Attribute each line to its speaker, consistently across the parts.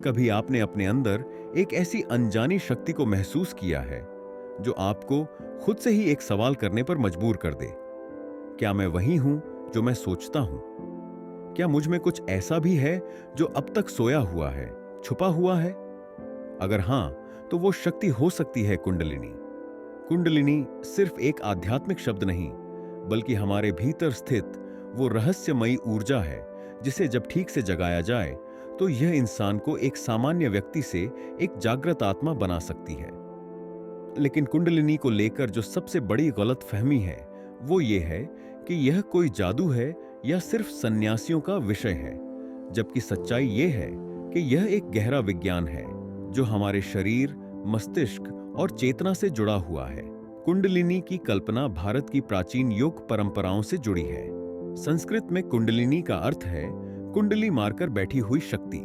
Speaker 1: कभी आपने अपने अंदर एक ऐसी अनजानी शक्ति को महसूस किया है जो आपको खुद से ही एक सवाल करने पर मजबूर कर दे? क्या मैं वही हूं जो मैं सोचता हूं? क्या मुझ में कुछ ऐसा भी है जो अब तक सोया हुआ है, छुपा हुआ है? अगर हां, तो वो शक्ति हो सकती है कुंडलिनी। कुंडलिनी सिर्फ एक आध्यात्मिक शब्द नहीं, बल्कि हमारे भीतर स्थित वो रहस्यमयी ऊर्जा है जिसे जब ठीक से जगाया जाए तो यह इंसान को एक सामान्य व्यक्ति से एक जागृत आत्मा बना सकती है। लेकिन कुंडलिनी को लेकर जो सबसे बड़ी गलतफहमी है वो ये है कि यह कोई जादू है या सिर्फ सन्यासियों का विषय है, जबकि सच्चाई ये है कि यह एक गहरा विज्ञान है जो हमारे शरीर, मस्तिष्क और चेतना से जुड़ा हुआ है। कुंडलिनी की कल्पना भारत की प्राचीन योग परंपराओं से जुड़ी है। संस्कृत में कुंडलिनी का अर्थ है कुंडली मारकर बैठी हुई शक्ति।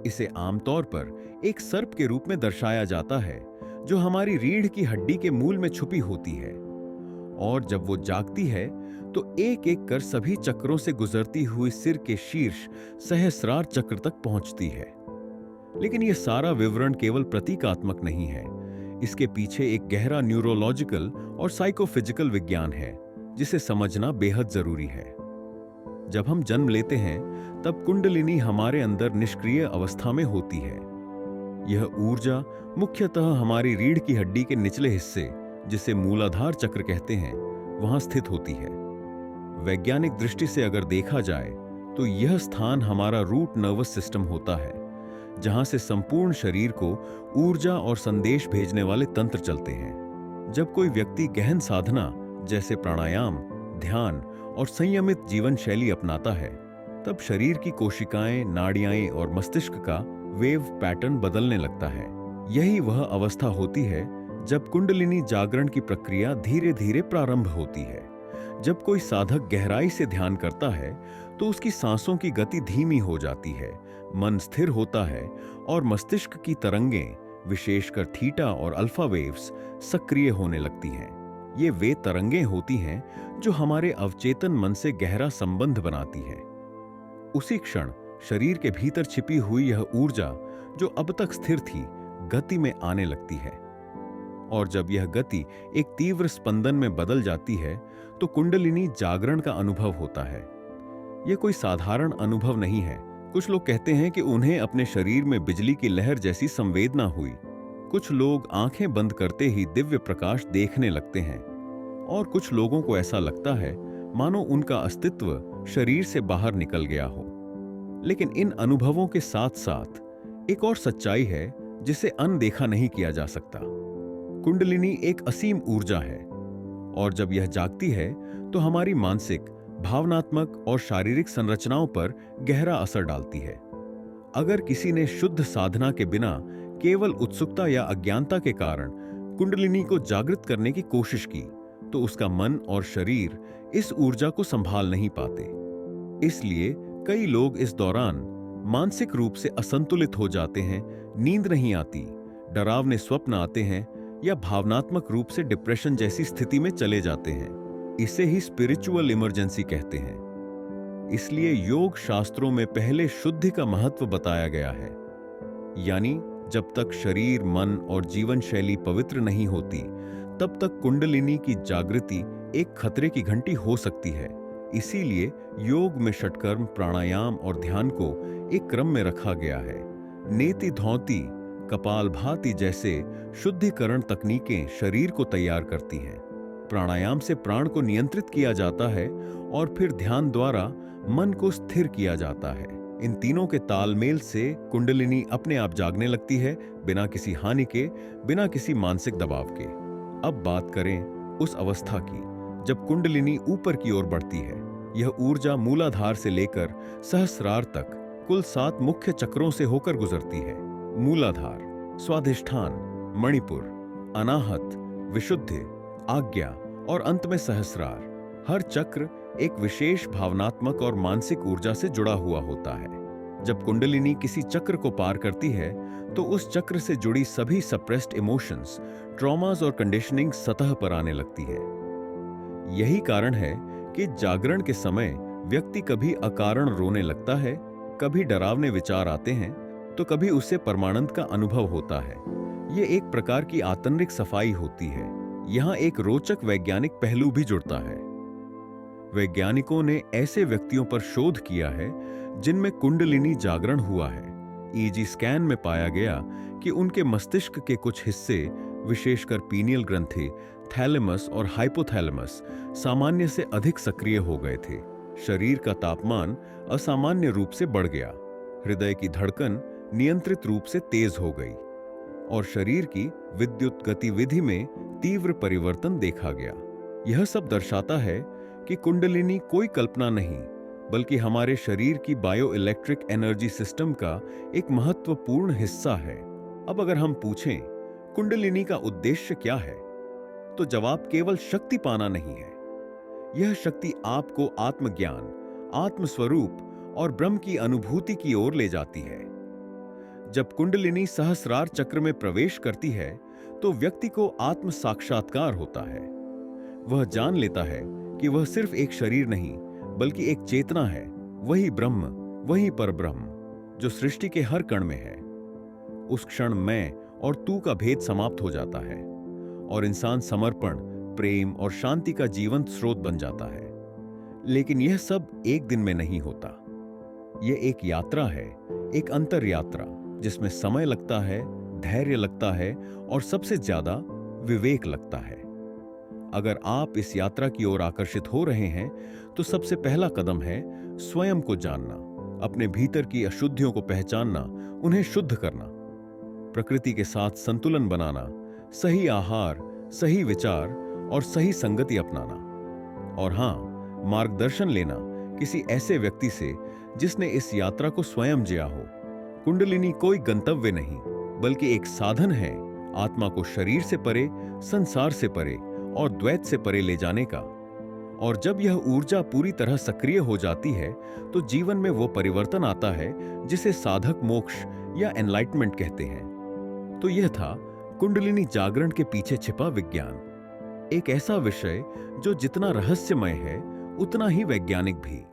Speaker 1: इसे आमतौर पर एक सर्प के रूप में दर्शाया जाता है जो हमारी रीढ़ की हड्डी के मूल में छुपी होती है, और जब वो जागती है तो एक एक कर सभी चक्रों से गुजरती हुई सिर के शीर्ष सहस्रार चक्र तक पहुंचती है। लेकिन यह सारा विवरण केवल प्रतीकात्मक नहीं है। इसके पीछे एक गहरा न्यूरोलॉजिकल और साइकोफिजिकल विज्ञान है जिसे समझना बेहद जरूरी है। जब हम जन्म लेते हैं तब कुंडलिनी हमारे अंदर निष्क्रिय अवस्था में होती है। यह ऊर्जा मुख्यतः हमारी रीढ़ की हड्डी के निचले हिस्से, जिसे मूलाधार चक्र कहते हैं, वहां स्थित होती है। वैज्ञानिक दृष्टि से अगर देखा जाए तो यह स्थान हमारा रूट नर्वस सिस्टम होता है, जहां से संपूर्ण शरीर को ऊर्जा और संदेश भेजने वाले तंत्र चलते हैं। जब कोई व्यक्ति गहन साधना जैसे प्राणायाम, ध्यान और संयमित जीवन शैली अपनाता है, तब शरीर की कोशिकाएं, नाड़ियां और मस्तिष्क का वेव पैटर्न बदलने लगता है। यही वह अवस्था होती है जब कुंडलिनी जागरण की प्रक्रिया धीरे धीरे प्रारंभ होती है। जब कोई साधक गहराई से ध्यान करता है तो उसकी सांसों की गति धीमी हो जाती है, मन स्थिर होता है और मस्तिष्क की तरंगें, विशेषकर थीटा और अल्फा वेव्स, सक्रिय होने लगती हैं। ये वे तरंगें होती हैं जो हमारे अवचेतन मन से गहरा संबंध बनाती है। उसी क्षण शरीर के भीतर छिपी हुई यह ऊर्जा जो अब तक स्थिर थी, गति में आने लगती है। और जब यह गति एक तीव्र स्पंदन में बदल जाती है तो कुंडलिनी जागरण का अनुभव होता है। यह कोई साधारण अनुभव नहीं है। कुछ लोग कहते हैं कि उन्हें अपने शरीर में बिजली की लहर जैसी संवेदना हुई। कुछ लोग आंखें बंद करते ही दिव्य प्रकाश देखने लगते हैं, और कुछ लोगों को ऐसा लगता है मानो उनका अस्तित्व शरीर से बाहर निकल गया हो। लेकिन इन अनुभवों के साथ साथ एक और सच्चाई है जिसे अनदेखा नहीं किया जा सकता। कुंडलिनी एक असीम ऊर्जा है, और जब यह जागती है तो हमारी मानसिक, भावनात्मक और शारीरिक संरचनाओं पर गहरा असर डालती है। अगर किसी ने शुद्ध साधना के बिना केवल उत्सुकता या अज्ञानता के कारण कुंडलिनी को जागृत करने की कोशिश की, तो उसका मन और शरीर इस ऊर्जा को संभाल नहीं पाते। इसलिए कई लोग इस दौरान मानसिक रूप से असंतुलित हो जाते हैं, नींद नहीं आती, डरावने स्वप्न आते हैं या भावनात्मक रूप से डिप्रेशन जैसी स्थिति में चले जाते हैं। इसे ही स्पिरिचुअल इमरजेंसी कहते हैं। इसलिए योग शास्त्रों में पहले शुद्धि का महत्व बताया गया है, यानी जब तक शरीर, मन और जीवन शैली पवित्र नहीं होती, तब तक कुंडलिनी की जागृति एक खतरे की घंटी हो सकती है। इसीलिए योग में षटकर्म, प्राणायाम और ध्यान को एक क्रम में रखा गया है। नेति धौति, कपालभाति जैसे शुद्धिकरण तकनीकें शरीर को तैयार करती हैं। प्राणायाम से प्राण को नियंत्रित किया जाता है और फिर ध्यान द्वारा मन को स्थिर किया जाता है। इन तीनों के तालमेल से कुंडलिनी अपने आप जागने लगती है, बिना किसी हानि के, बिना किसी मानसिक दबाव के। अब बात करें उस अवस्था की जब कुंडलिनी ऊपर की ओर बढ़ती है। यह ऊर्जा मूलाधार से लेकर सहस्रार तक कुल 7 मुख्य चक्रों से होकर गुजरती है। मूलाधार, स्वाधिष्ठान, मणिपुर, अनाहत, विशुद्धि, आज्ञा और अंत में सहस्रार। हर चक्र एक विशेष भावनात्मक और मानसिक ऊर्जा से जुड़ा हुआ होता है। जब कुंडलिनी किसी चक्र को पार करती है तो उस चक्र से जुड़ी सभी सप्रेस्ड इमोशंस, ट्रॉमास और कंडीशनिंग सतह पर आने लगती है। यही कारण है कि जागरण के समय व्यक्ति कभी अकारण रोने लगता है, कभी डरावने विचार आते हैं, तो कभी उसे परमानंद का अनुभव होता है। ये एक प्रकार की आंतरिक सफाई होती है। यहाँ एक रोचक वैज्ञानिक पहलू भी जुड़ता है। वैज्ञानिकों ने ऐसे व्यक्तियों पर शोध किया है जिनमें कुंडलिनी जागरण हुआ है। ईजी स्कैन में पाया गया कि उनके मस्तिष्क के कुछ हिस्से, विशेषकर पीनियल ग्रंथि, थैलेमस और हाइपोथैलेमस, सामान्य से अधिक सक्रिय हो गए थे। शरीर का तापमान असामान्य रूप से बढ़ गया, हृदय की धड़कन नियंत्रित रूप से तेज हो गई और शरीर की विद्युत गतिविधि में तीव्र परिवर्तन देखा गया। यह सब दर्शाता है कि कुंडलिनी कोई कल्पना नहीं, बल्कि हमारे शरीर की बायो इलेक्ट्रिक एनर्जी सिस्टम का एक महत्वपूर्ण हिस्सा है। अब अगर हम पूछें कुंडलिनी का उद्देश्य क्या है, तो जवाब केवल शक्ति पाना नहीं है। यह शक्ति आपको आत्मज्ञान, आत्मस्वरूप और ब्रह्म की अनुभूति की ओर ले जाती है। जब कुंडलिनी सहस्रार चक्र में प्रवेश करती है तो व्यक्ति को आत्म साक्षात्कार होता है। वह जान लेता है कि वह सिर्फ एक शरीर नहीं, बल्कि एक चेतना है, वही ब्रह्म, वही परब्रह्म जो सृष्टि के हर कण में है। उस क्षण मैं और तू का भेद समाप्त हो जाता है और इंसान समर्पण, प्रेम और शांति का जीवंत स्रोत बन जाता है। लेकिन यह सब एक दिन में नहीं होता। यह एक यात्रा है, एक अंतर यात्रा, जिसमें समय लगता है, धैर्य लगता है और सबसे ज्यादा विवेक लगता है। अगर आप इस यात्रा की ओर आकर्षित हो रहे हैं तो सबसे पहला कदम है स्वयं को जानना, अपने भीतर की अशुद्धियों को पहचानना, उन्हें शुद्ध करना, प्रकृति के साथ संतुलन बनाना, सही आहार, सही विचार और सही संगति अपनाना। और हां, मार्गदर्शन लेना किसी ऐसे व्यक्ति से जिसने इस यात्रा को स्वयं जिया हो। कुंडलिनी कोई गंतव्य नहीं, बल्कि एक साधन है आत्मा को शरीर से परे, संसार से परे और द्वैत से परे ले जाने का। और जब यह ऊर्जा पूरी तरह सक्रिय हो जाती है तो जीवन में वो परिवर्तन आता है जिसे साधक मोक्ष या एनलाइटमेंट कहते हैं। तो यह था कुंडलिनी जागरण के पीछे छिपा विज्ञान, एक ऐसा विषय जो जितना रहस्यमय है उतना ही वैज्ञानिक भी।